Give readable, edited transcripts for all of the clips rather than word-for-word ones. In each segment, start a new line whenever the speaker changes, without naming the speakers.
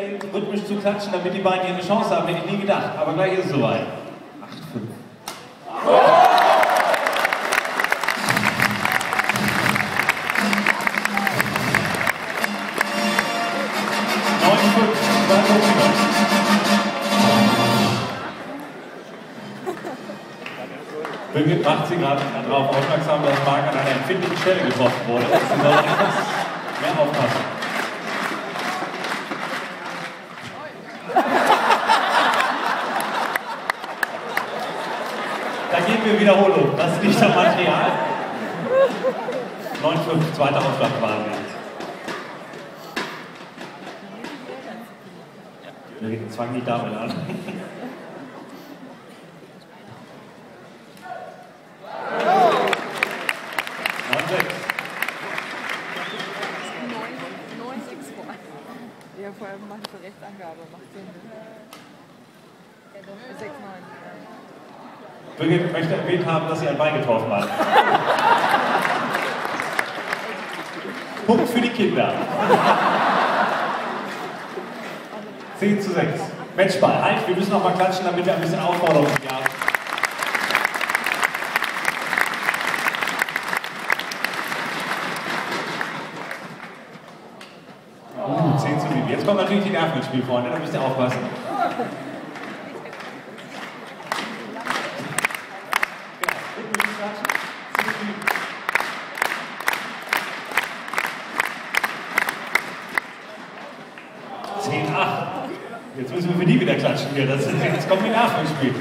eben rhythmisch zu klatschen, damit die beiden hier eine Chance haben, hätte ich nie gedacht. Aber gleich ist es soweit. 8-5. 9-5, Birgit macht sie gerade darauf aufmerksam, dass Marc an einer empfindlichen Stelle getroffen wurde. Sie soll etwas mehr aufpassen. Da geben wir Wiederholung. Das ist nicht am Material. 9-5, zweiter Aufschlag waren wir. Wir fangen nicht damit an. 9-6.
Ja, vor allem machen für Rechtsangabe, macht Sinn. 6-9.
Birgit möchte erwähnt haben, dass sie ein Bein getroffen hat. Punkt für die Kinder. 10-6. Matchball. Halt, wir müssen noch mal klatschen, damit wir ein bisschen Aufforderung haben. 10-7. Jetzt kommt natürlich die Nerven ins Spiel, Freunde, da müsst ihr aufpassen. Jetzt müssen wir für die wieder klatschen hier. Jetzt kommen die Nerven ins Spiel.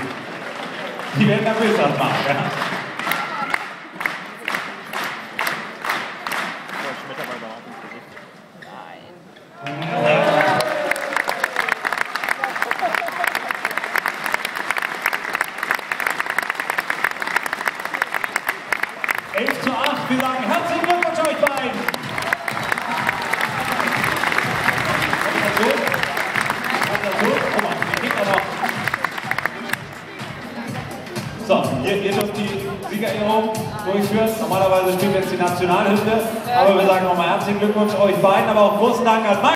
Die werden nervös machen. Ja? Nein. 11-8. Wir sagen herzlichen Glückwunsch euch beiden. So, ihr dürft die Siegerehrung durchführen. Normalerweise spielt jetzt die Nationalhymne, aber wir sagen nochmal herzlichen Glückwunsch euch beiden, aber auch großen Dank an Marc.